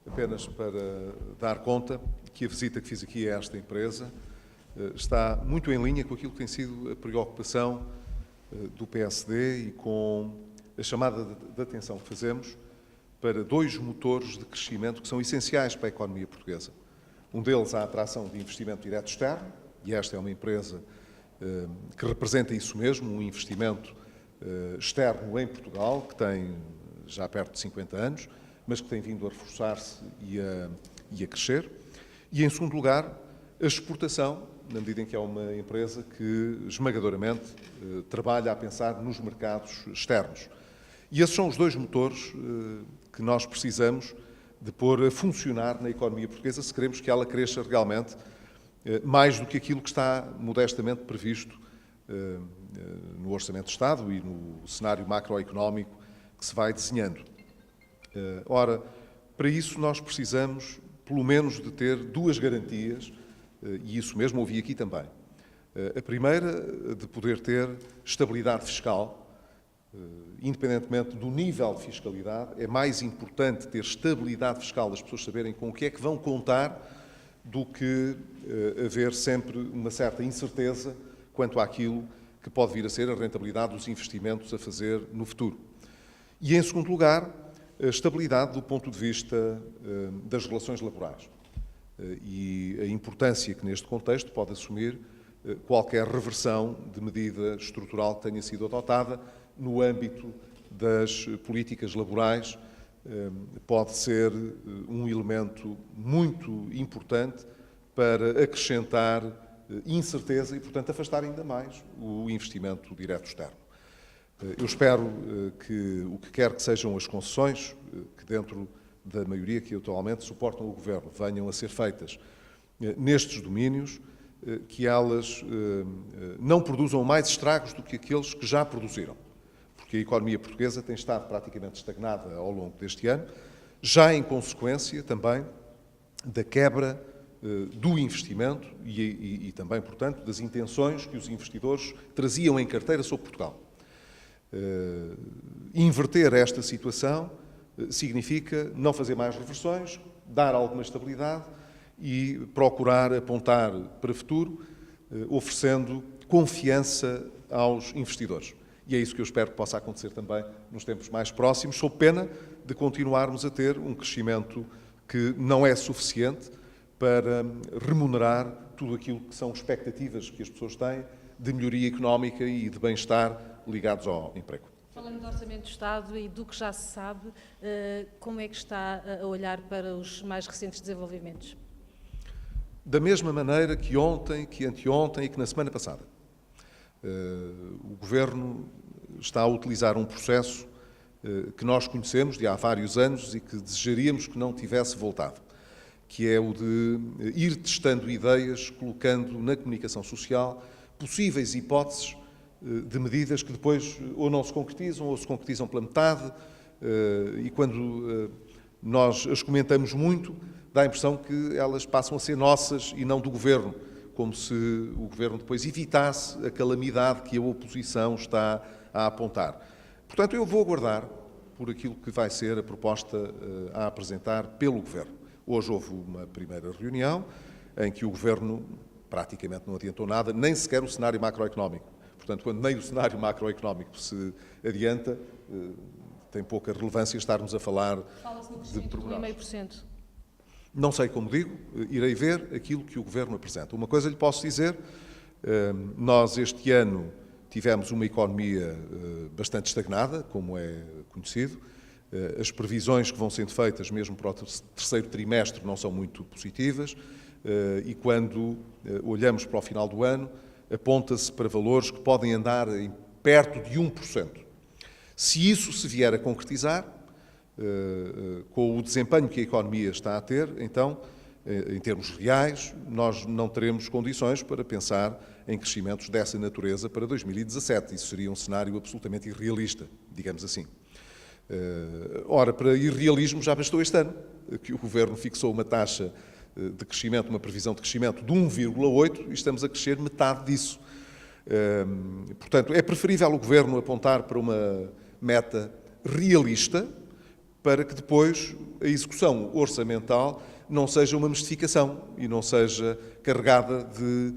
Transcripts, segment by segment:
apenas para dar conta que a visita que fiz aqui a esta empresa está muito em linha com aquilo que tem sido a preocupação do PSD e com a chamada de atenção que fazemos para dois motores de crescimento que são essenciais para a economia portuguesa. Um deles, a atração de investimento direto externo, e esta é uma empresa que representa isso mesmo, um investimento externo em Portugal, que tem já perto de 50 anos, mas que tem vindo a reforçar-se e a crescer. E, em segundo lugar, a exportação, na medida em que é uma empresa que esmagadoramente trabalha a pensar nos mercados externos. E esses são os dois motores que nós precisamos de pôr a funcionar na economia portuguesa se queremos que ela cresça realmente mais do que aquilo que está modestamente previsto no Orçamento de Estado e no cenário macroeconómico que se vai desenhando. Ora, para isso nós precisamos, pelo menos, de ter duas garantias, e isso mesmo ouvi aqui também. A primeira, de poder ter estabilidade fiscal. Independentemente do nível de fiscalidade, é mais importante ter estabilidade fiscal, das pessoas saberem com o que é que vão contar, do que haver sempre uma certa incerteza quanto àquilo que pode vir a ser a rentabilidade dos investimentos a fazer no futuro. E, em segundo lugar, a estabilidade do ponto de vista das relações laborais e a importância que, neste contexto, pode assumir qualquer reversão de medida estrutural que tenha sido adotada no âmbito das políticas laborais. Pode ser um elemento muito importante para acrescentar incerteza e, portanto, afastar ainda mais o investimento direto externo. Eu espero que o que quer que sejam as concessões que, dentro da maioria que atualmente suportam o Governo, venham a ser feitas nestes domínios, que elas não produzam mais estragos do que aqueles que já produziram. Porque a economia portuguesa tem estado praticamente estagnada ao longo deste ano, já em consequência também da quebra do investimento e também, portanto, das intenções que os investidores traziam em carteira sobre Portugal. Inverter esta situação significa não fazer mais reversões, dar alguma estabilidade e procurar apontar para o futuro, oferecendo confiança aos investidores. E é isso que eu espero que possa acontecer também nos tempos mais próximos, sob pena de continuarmos a ter um crescimento que não é suficiente para remunerar tudo aquilo que são expectativas que as pessoas têm de melhoria económica e de bem-estar ligados ao emprego. Falando do Orçamento do Estado e do que já se sabe, como é que está a olhar para os mais recentes desenvolvimentos? Da mesma maneira que ontem, que anteontem e que na semana passada. O Governo está a utilizar um processo que nós conhecemos de há vários anos e que desejaríamos que não tivesse voltado, que é o de ir testando ideias, colocando na comunicação social possíveis hipóteses de medidas que depois ou não se concretizam ou se concretizam pela metade, e quando nós as comentamos muito, dá a impressão que elas passam a ser nossas e não do Governo, como se o Governo depois evitasse a calamidade que a oposição está a apontar. Portanto, eu vou aguardar por aquilo que vai ser a proposta a apresentar pelo Governo. Hoje houve uma primeira reunião em que o Governo praticamente não adiantou nada, nem sequer o cenário macroeconómico. Portanto, quando nem o cenário macroeconómico se adianta, tem pouca relevância estarmos a falar de pormenores. 1,5%. Não sei como digo, irei ver aquilo que o Governo apresenta. Uma coisa lhe posso dizer, nós este ano tivemos uma economia bastante estagnada, como é conhecido. As previsões que vão sendo feitas, mesmo para o terceiro trimestre, não são muito positivas. E quando olhamos para o final do ano, aponta-se para valores que podem andar em perto de 1%. Se isso se vier a concretizar, com o desempenho que a economia está a ter, então, em termos reais, nós não teremos condições para pensar em crescimentos dessa natureza para 2017. Isso seria um cenário absolutamente irrealista, digamos assim. Ora, para irrealismo já bastou este ano, que o Governo fixou uma taxa de crescimento, uma previsão de crescimento de 1,8% e estamos a crescer metade disso. Portanto, é preferível o Governo apontar para uma meta realista, para que depois a execução orçamental não seja uma mistificação e não seja carregada de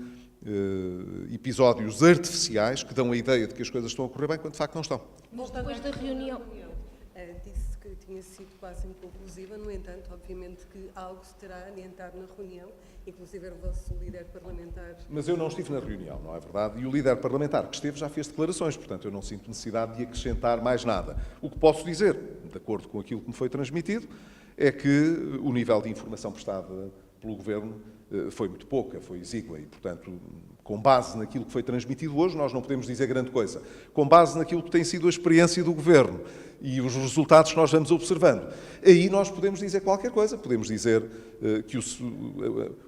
episódios artificiais que dão a ideia de que as coisas estão a correr bem, quando de facto não estão. Mas depois da reunião... Disse que tinha sido quase inconclusiva, no entanto, obviamente que algo se terá adiantado na reunião, inclusive o vosso líder parlamentar. Mas eu não estive na reunião, não é verdade? E o líder parlamentar que esteve já fez declarações, portanto eu não sinto necessidade de acrescentar mais nada. O que posso dizer, de acordo com aquilo que me foi transmitido, é que o nível de informação prestada pelo Governo foi muito pouca, foi exígua e, portanto, com base naquilo que foi transmitido hoje, nós não podemos dizer grande coisa. Com base naquilo que tem sido a experiência do Governo e os resultados que nós vamos observando, aí nós podemos dizer qualquer coisa. Podemos dizer que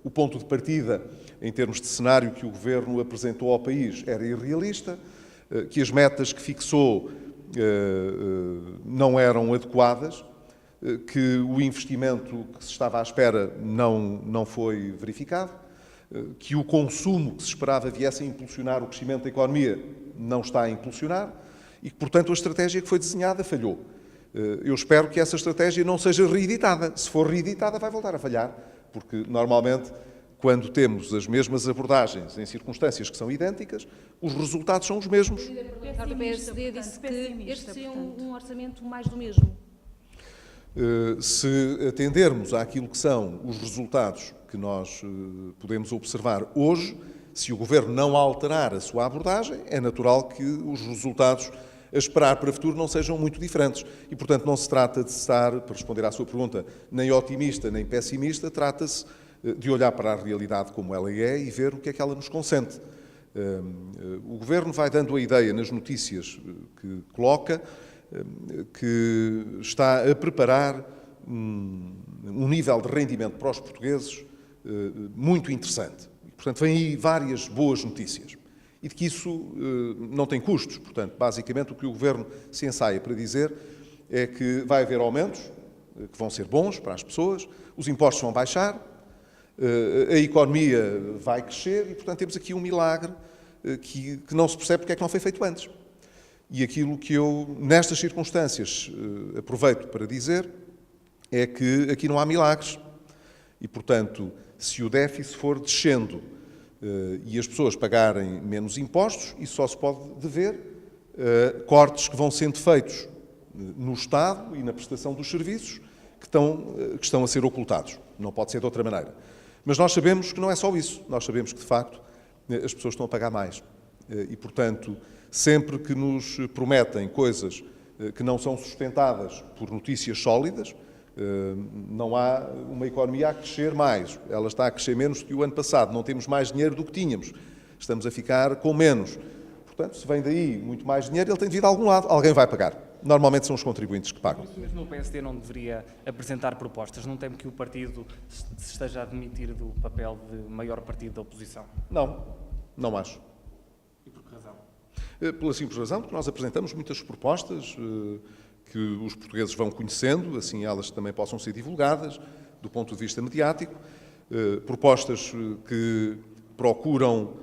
o ponto de partida, em termos de cenário que o Governo apresentou ao país, era irrealista, que as metas que fixou não eram adequadas, que o investimento que se estava à espera não foi verificado, que o consumo que se esperava viesse a impulsionar o crescimento da economia não está a impulsionar e que, portanto, a estratégia que foi desenhada falhou. Eu espero que essa estratégia não seja reeditada. Se for reeditada, vai voltar a falhar, porque, normalmente, quando temos as mesmas abordagens em circunstâncias que são idênticas, os resultados são os mesmos. O PSD disse que este seria um orçamento mais do mesmo. Se atendermos àquilo que são os resultados que nós podemos observar hoje, se o Governo não alterar a sua abordagem, é natural que os resultados a esperar para o futuro não sejam muito diferentes. E, portanto, não se trata de estar, para responder à sua pergunta, nem otimista nem pessimista, trata-se de olhar para a realidade como ela é e ver o que é que ela nos consente. O Governo vai dando a ideia nas notícias que coloca que está a preparar um nível de rendimento para os portugueses muito interessante. Portanto, vêm aí várias boas notícias. E de que isso não tem custos. Portanto, basicamente, o que o Governo se ensaia para dizer é que vai haver aumentos, que vão ser bons para as pessoas, os impostos vão baixar, a economia vai crescer e, portanto, temos aqui um milagre que não se percebe porque é que não foi feito antes. E aquilo que eu, nestas circunstâncias, aproveito para dizer é que aqui não há milagres. E, portanto, se o déficit for descendo e as pessoas pagarem menos impostos, isso só se pode dever a cortes que vão sendo feitos no Estado e na prestação dos serviços que estão a ser ocultados. Não pode ser de outra maneira. Mas nós sabemos que não é só isso. Nós sabemos que, de facto, as pessoas estão a pagar mais. E, portanto, sempre que nos prometem coisas que não são sustentadas por notícias sólidas, não há uma economia a crescer mais. Ela está a crescer menos que o ano passado. Não temos mais dinheiro do que tínhamos. Estamos a ficar com menos. Portanto, se vem daí muito mais dinheiro, ele tem de vir de algum lado. Alguém vai pagar. Normalmente são os contribuintes que pagam. Por isso mesmo o PSD não deveria apresentar propostas? Não teme que o partido se esteja a admitir do papel de maior partido da oposição? Não acho. E por que razão? Pela simples razão de que nós apresentamos muitas propostas que os portugueses vão conhecendo, assim elas também possam ser divulgadas do ponto de vista mediático, propostas que procuram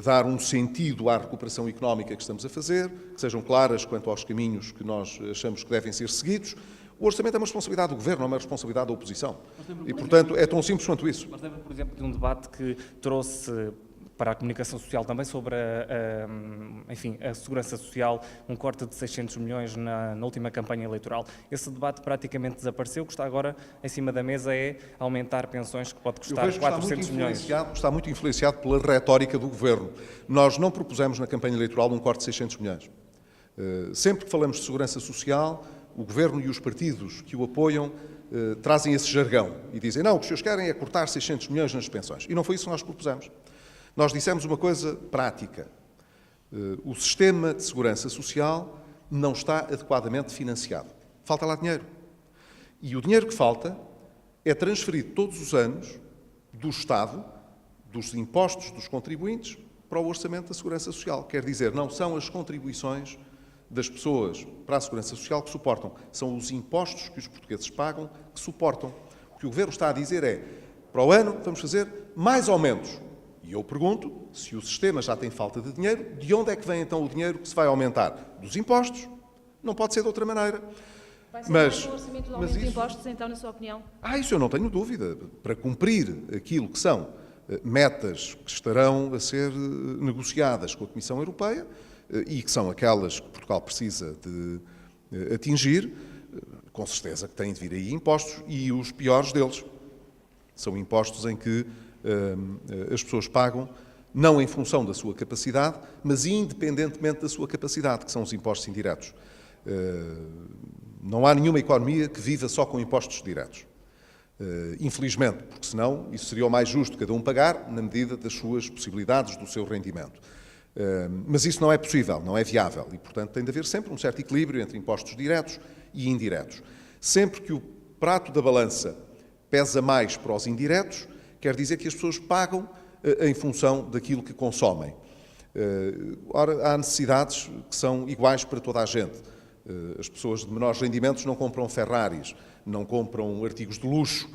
dar um sentido à recuperação económica que estamos a fazer, que sejam claras quanto aos caminhos que nós achamos que devem ser seguidos. O orçamento é uma responsabilidade do Governo, não é uma responsabilidade da oposição. E, portanto, é tão simples quanto isso. Mas lembro, por exemplo, de um debate que trouxe para a comunicação social também sobre a segurança social, um corte de 600 milhões na última campanha eleitoral. Esse debate praticamente desapareceu. O que está agora em cima da mesa é aumentar pensões que pode custar 400 milhões. Está muito influenciado pela retórica do Governo. Nós não propusemos na campanha eleitoral um corte de 600 milhões. Sempre que falamos de segurança social, o Governo e os partidos que o apoiam trazem esse jargão e dizem não, o que os senhores querem é cortar 600 milhões nas pensões. E não foi isso que nós propusemos. Nós dissemos uma coisa prática. O sistema de segurança social não está adequadamente financiado. Falta lá dinheiro. E o dinheiro que falta é transferido todos os anos do Estado, dos impostos dos contribuintes, para o orçamento da segurança social. Quer dizer, não são as contribuições das pessoas para a segurança social que suportam. São os impostos que os portugueses pagam que suportam. O que o Governo está a dizer é, para o ano vamos fazer mais aumentos. E eu pergunto, se o sistema já tem falta de dinheiro, de onde é que vem então o dinheiro que se vai aumentar? Dos impostos. Não pode ser de outra maneira. Vai ser Mas- mais um orçamento de mas aumento de isso- impostos, então, na sua opinião? Isso eu não tenho dúvida. Para cumprir aquilo que são metas que estarão a ser negociadas com a Comissão Europeia e que são aquelas que Portugal precisa de atingir, com certeza que têm de vir aí impostos, e os piores deles são impostos em que as pessoas pagam não em função da sua capacidade, mas independentemente da sua capacidade, que são os impostos indiretos. Não há nenhuma economia que viva só com impostos diretos. Infelizmente, porque senão isso seria o mais justo, cada um pagar na medida das suas possibilidades, do seu rendimento. Mas isso não é possível, não é viável e, portanto, tem de haver sempre um certo equilíbrio entre impostos diretos e indiretos. Sempre que o prato da balança pesa mais para os indiretos, quer dizer que as pessoas pagam em função daquilo que consomem. Ora, há necessidades que são iguais para toda a gente. As pessoas de menores rendimentos não compram Ferraris, não compram artigos de luxo,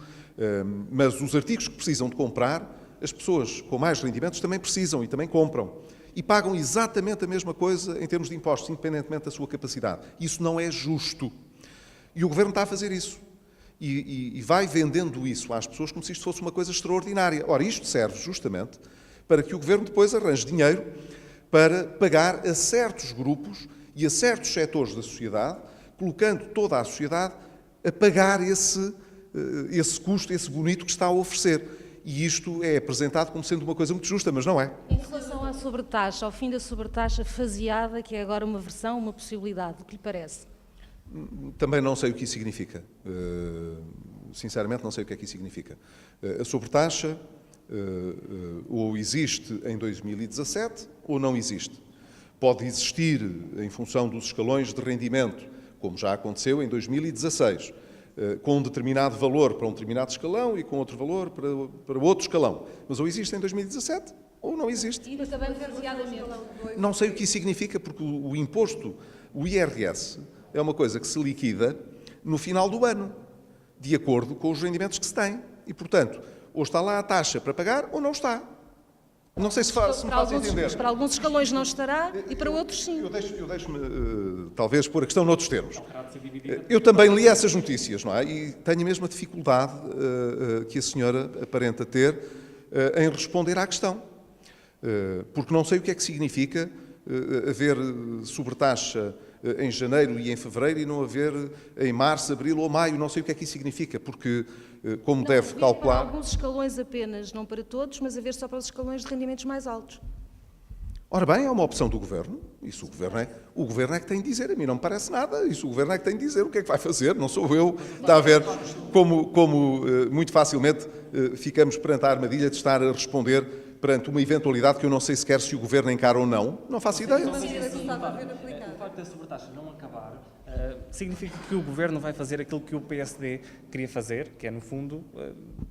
mas os artigos que precisam de comprar, as pessoas com mais rendimentos também precisam e também compram. E pagam exatamente a mesma coisa em termos de impostos, independentemente da sua capacidade. Isso não é justo. E o Governo está a fazer isso. E vai vendendo isso às pessoas como se isto fosse uma coisa extraordinária. Ora, isto serve justamente para que o Governo depois arranje dinheiro para pagar a certos grupos e a certos setores da sociedade, colocando toda a sociedade a pagar esse custo, esse bonito que está a oferecer. E isto é apresentado como sendo uma coisa muito justa, mas não é. Em relação à sobretaxa, ao fim da sobretaxa faseada, que é agora uma versão, uma possibilidade, o que lhe parece? Também não sei o que isso significa. Sinceramente, não sei o que é que isso significa. A sobretaxa ou existe em 2017 ou não existe. Pode existir em função dos escalões de rendimento, como já aconteceu em 2016, com um determinado valor para um determinado escalão e com outro valor para outro escalão. Mas ou existe em 2017 ou não existe. Mas também faseadamente. Não sei o que isso significa, porque o imposto, o IRS, é uma coisa que se liquida no final do ano, de acordo com os rendimentos que se tem. E, portanto, ou está lá a taxa para pagar ou não está. Não sei se me faz entender. Para alguns escalões não estará e para outros sim. Eu deixo-me, talvez, pôr a questão noutros termos. Eu também li essas notícias, não é? E tenho a mesma dificuldade que a senhora aparenta ter em responder à questão. Porque não sei o que é que significa haver sobretaxa em janeiro e em fevereiro e não haver em março, abril ou maio. Não sei o que é que isso significa, porque, como deve calcular... Para alguns escalões apenas, não para todos, mas haver só para os escalões de rendimentos mais altos. Ora bem, é uma opção do Governo. Isso o Governo é que tem de dizer. A mim não me parece nada. Isso o Governo é que tem de dizer o que é que vai fazer. Não sou eu. Está a ver como muito facilmente ficamos perante a armadilha de estar a responder perante uma eventualidade que eu não sei sequer se o Governo encara ou não. Não faço ideia. A maneira que estava a ver aplicada. O facto da sobretaxa não acabar significa que o Governo vai fazer aquilo que o PSD queria fazer, que é, no fundo,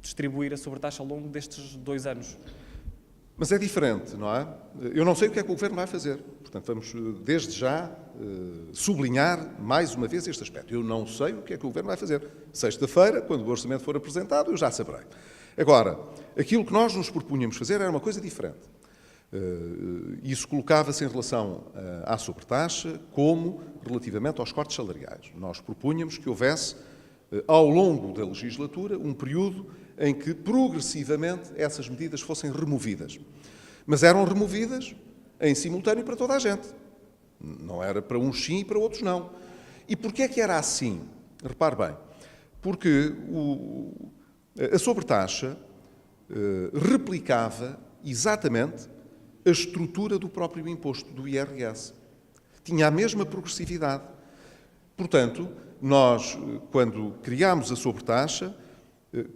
distribuir a sobretaxa ao longo destes 2 anos. Mas é diferente, não é? Eu não sei o que é que o Governo vai fazer. Portanto, vamos, desde já, sublinhar mais uma vez este aspecto. Eu não sei o que é que o Governo vai fazer. Sexta-feira, quando o orçamento for apresentado, eu já saberei. Agora, aquilo que nós nos propunhamos fazer era uma coisa diferente. Isso colocava-se em relação à sobretaxa como relativamente aos cortes salariais. Nós propunhamos que houvesse, ao longo da legislatura, um período em que progressivamente essas medidas fossem removidas. Mas eram removidas em simultâneo para toda a gente. Não era para uns sim e para outros não. E porquê é que era assim? Repare bem. Porque a sobretaxa replicava exatamente a estrutura do próprio imposto, do IRS. Tinha a mesma progressividade. Portanto, nós, quando criámos a sobretaxa,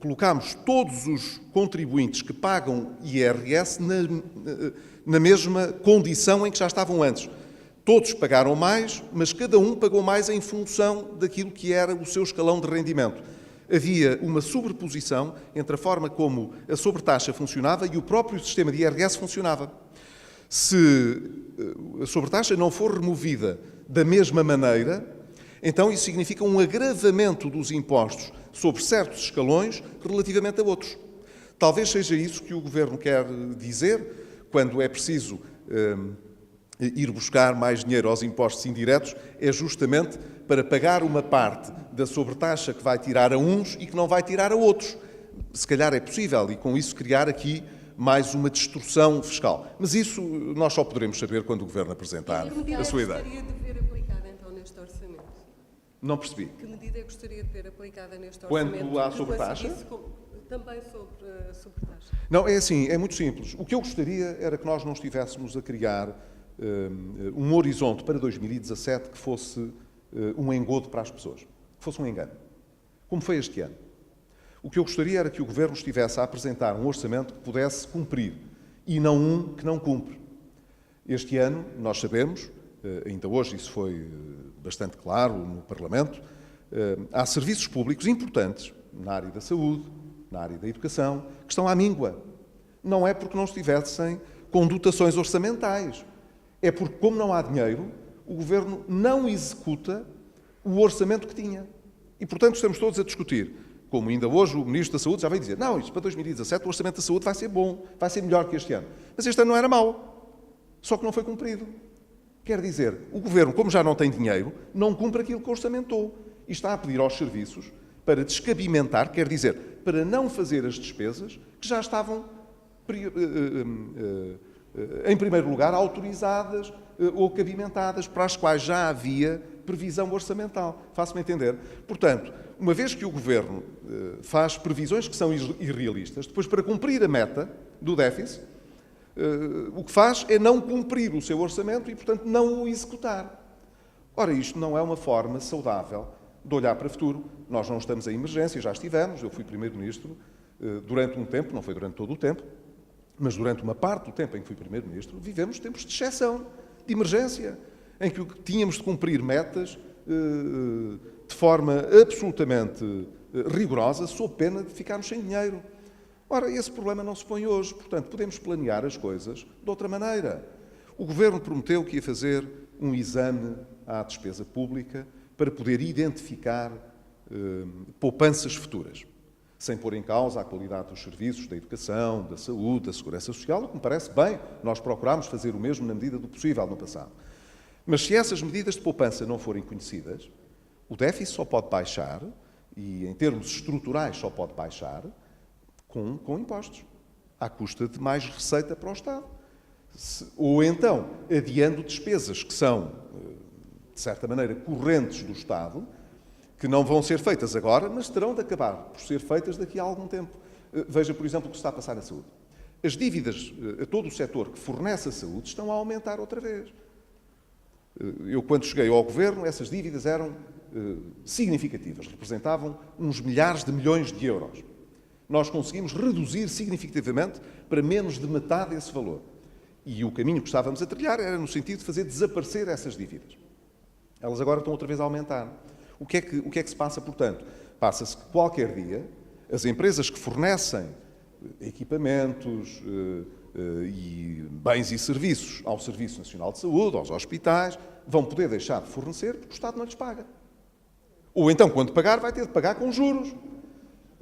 colocámos todos os contribuintes que pagam IRS na mesma condição em que já estavam antes. Todos pagaram mais, mas cada um pagou mais em função daquilo que era o seu escalão de rendimento. Havia uma sobreposição entre a forma como a sobretaxa funcionava e o próprio sistema de IRS funcionava. Se a sobretaxa não for removida da mesma maneira, então isso significa um agravamento dos impostos sobre certos escalões relativamente a outros. Talvez seja isso que o Governo quer dizer quando é preciso ir buscar mais dinheiro aos impostos indiretos, é justamente para pagar uma parte da sobretaxa que vai tirar a uns e que não vai tirar a outros. Se calhar é possível e com isso criar aqui mais uma distorção fiscal. Mas isso nós só poderemos saber quando o Governo apresentar a sua ideia. Que medida gostaria de ver aplicada então neste orçamento? Não percebi. Que medida gostaria de ver aplicada neste Quanto orçamento? à que sobretaxa? conseguisse também sobre a sobretaxa. Não, é assim, é muito simples. O que eu gostaria era que nós não estivéssemos a criar um horizonte para 2017 que fosse um engodo para as pessoas, que fosse um engano, como foi este ano. O que eu gostaria era que o Governo estivesse a apresentar um orçamento que pudesse cumprir e não um que não cumpre. Este ano, nós sabemos, ainda hoje isso foi bastante claro no Parlamento, há serviços públicos importantes na área da saúde, na área da educação, que estão à míngua. Não é porque não estivessem com dotações orçamentais. É porque, como não há dinheiro, o Governo não executa o orçamento que tinha. E, portanto, estamos todos a discutir. Como ainda hoje o Ministro da Saúde já veio dizer, não, isto para 2017 o orçamento da saúde vai ser bom, vai ser melhor que este ano. Mas este ano não era mau, só que não foi cumprido. Quer dizer, o Governo, como já não tem dinheiro, não cumpre aquilo que orçamentou e está a pedir aos serviços para descabimentar, quer dizer, para não fazer as despesas que já estavam, em primeiro lugar, autorizadas ou cabimentadas, para as quais já havia previsão orçamental. Faço-me entender? Portanto, uma vez que o Governo faz previsões que são irrealistas, depois, para cumprir a meta do déficit, o que faz é não cumprir o seu orçamento e, portanto, não o executar. Ora, isto não é uma forma saudável de olhar para o futuro. Nós não estamos em emergência, já estivemos. Eu fui Primeiro-Ministro durante um tempo, não foi durante todo o tempo, mas durante uma parte do tempo em que fui Primeiro-Ministro, vivemos tempos de exceção, de emergência, em que tínhamos de cumprir metas de forma absolutamente rigorosa, sob pena de ficarmos sem dinheiro. Ora, esse problema não se põe hoje, portanto, podemos planear as coisas de outra maneira. O Governo prometeu que ia fazer um exame à despesa pública para poder identificar poupanças futuras, sem pôr em causa a qualidade dos serviços, da educação, da saúde, da segurança social, o que me parece bem. Nós procurámos fazer o mesmo na medida do possível no passado. Mas se essas medidas de poupança não forem conhecidas, o déficit só pode baixar, e em termos estruturais só pode baixar, com impostos, à custa de mais receita para o Estado. Ou então, adiando despesas que são, de certa maneira, correntes do Estado, que não vão ser feitas agora, mas terão de acabar por ser feitas daqui a algum tempo. Veja, por exemplo, o que se está a passar na saúde. As dívidas a todo o setor que fornece a saúde estão a aumentar outra vez. Eu, quando cheguei ao Governo, essas dívidas eram significativas, representavam uns milhares de milhões de euros. Nós conseguimos reduzir significativamente para menos de metade esse valor. E o caminho que estávamos a trilhar era no sentido de fazer desaparecer essas dívidas. Elas agora estão outra vez a aumentar. O que é que se passa, portanto? Passa-se que qualquer dia as empresas que fornecem equipamentos e bens e serviços ao Serviço Nacional de Saúde, aos hospitais, vão poder deixar de fornecer porque o Estado não lhes paga. Ou então, quando pagar, vai ter de pagar com juros.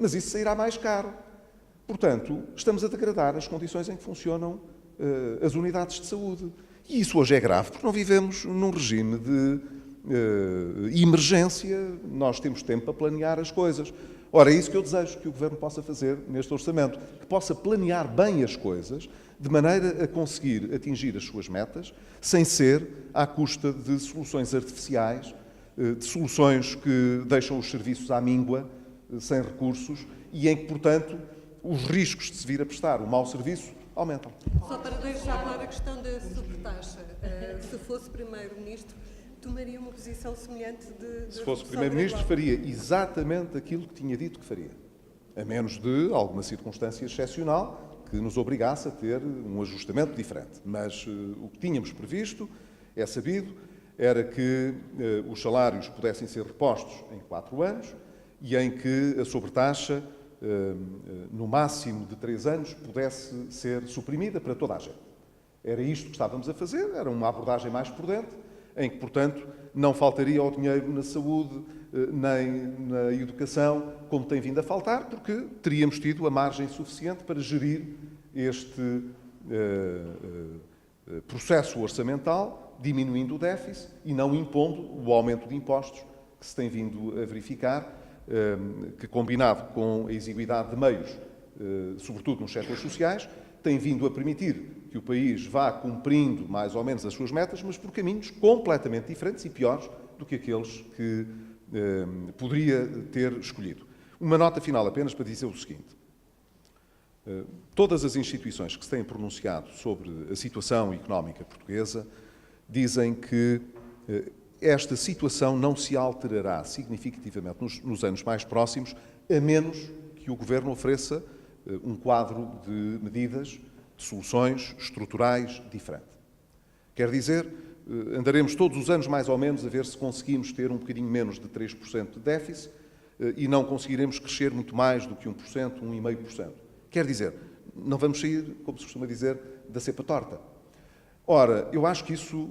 Mas isso sairá mais caro. Portanto, estamos a degradar as condições em que funcionam as unidades de saúde. E isso hoje é grave, porque não vivemos num regime de emergência. Nós temos tempo para planear as coisas. Ora, é isso que eu desejo que o Governo possa fazer neste orçamento, que possa planear bem as coisas, de maneira a conseguir atingir as suas metas, sem ser à custa de soluções artificiais, de soluções que deixam os serviços à míngua, sem recursos, e em que, portanto, os riscos de se vir a prestar um mau serviço aumentam. Só para deixar clara a questão da sobretaxa, se fosse Primeiro-Ministro, tomaria uma posição semelhante de Se fosse Primeiro-Ministro, faria exatamente aquilo que tinha dito que faria, a menos de alguma circunstância excepcional que nos obrigasse a ter um ajustamento diferente. Mas o que tínhamos previsto, é sabido, era que os salários pudessem ser repostos em 4 anos e em que a sobretaxa, no máximo de 3 anos, pudesse ser suprimida para toda a gente. Era isto que estávamos a fazer, era uma abordagem mais prudente, em que, portanto, não faltaria o dinheiro na saúde, nem na educação, como tem vindo a faltar, porque teríamos tido a margem suficiente para gerir este processo orçamental, diminuindo o déficit e não impondo o aumento de impostos que se tem vindo a verificar, que combinado com a exiguidade de meios, sobretudo nos setores sociais, tem vindo a permitir que o país vá cumprindo mais ou menos as suas metas, mas por caminhos completamente diferentes e piores do que aqueles que poderia ter escolhido. Uma nota final apenas para dizer o seguinte. Todas as instituições que se têm pronunciado sobre a situação económica portuguesa dizem que esta situação não se alterará significativamente nos anos mais próximos, a menos que o Governo ofereça um quadro de medidas, de soluções estruturais diferente. Quer dizer, andaremos todos os anos mais ou menos a ver se conseguimos ter um bocadinho menos de 3% de déficit e não conseguiremos crescer muito mais do que 1%, 1,5%. Quer dizer, não vamos sair, como se costuma dizer, da cepa torta. Ora, eu acho que isso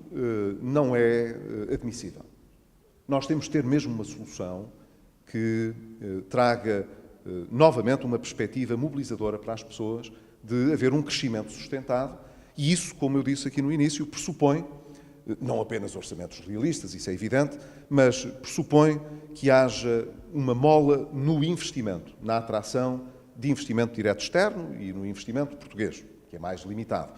não é admissível. Nós temos de ter mesmo uma solução que traga novamente uma perspectiva mobilizadora para as pessoas de haver um crescimento sustentado e isso, como eu disse aqui no início, pressupõe não apenas orçamentos realistas, isso é evidente, mas pressupõe que haja uma mola no investimento, na atração de investimento direto externo e no investimento português, que é mais limitado,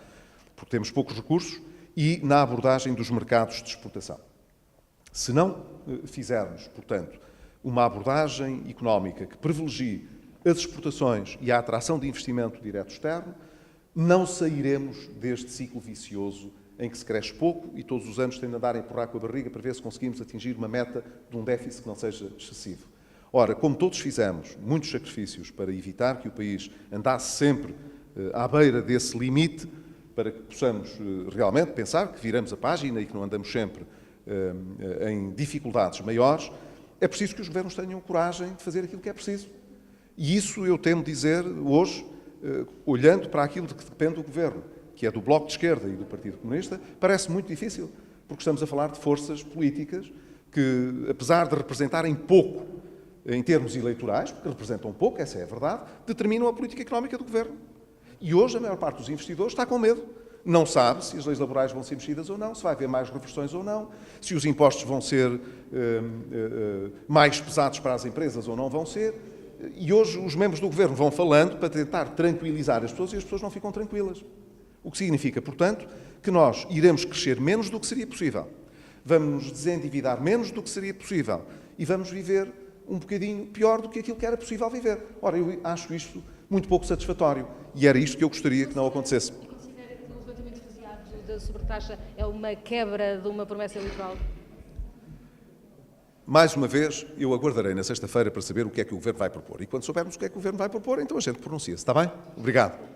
porque temos poucos recursos, e na abordagem dos mercados de exportação. Se não fizermos, portanto, uma abordagem económica que privilegie as exportações e a atração de investimento direto externo, não sairemos deste ciclo vicioso em que se cresce pouco e todos os anos tem de andar a empurrar com a barriga para ver se conseguimos atingir uma meta de um déficit que não seja excessivo. Ora, como todos fizemos muitos sacrifícios para evitar que o país andasse sempre à beira desse limite, para que possamos realmente pensar que viramos a página e que não andamos sempre em dificuldades maiores, é preciso que os governos tenham coragem de fazer aquilo que é preciso. E isso eu temo dizer hoje, olhando para aquilo de que depende do governo, que é do Bloco de Esquerda e do Partido Comunista, parece muito difícil, porque estamos a falar de forças políticas que, apesar de representarem pouco em termos eleitorais, porque representam pouco, essa é a verdade, determinam a política económica do governo. E hoje a maior parte dos investidores está com medo. Não sabe se as leis laborais vão ser mexidas ou não, se vai haver mais reversões ou não, se os impostos vão ser mais pesados para as empresas ou não vão ser. E hoje os membros do governo vão falando para tentar tranquilizar as pessoas e as pessoas não ficam tranquilas. O que significa, portanto, que nós iremos crescer menos do que seria possível. Vamos nos desendividar menos do que seria possível e vamos viver um bocadinho pior do que aquilo que era possível viver. Ora, eu acho isto muito pouco satisfatório e era isto que eu gostaria que não acontecesse. E considera que o levantamento faseado da sobretaxa é uma quebra de uma promessa eleitoral? Mais uma vez, eu aguardarei na sexta-feira para saber o que é que o Governo vai propor. E quando soubermos o que é que o Governo vai propor, então a gente pronuncia-se. Está bem? Obrigado.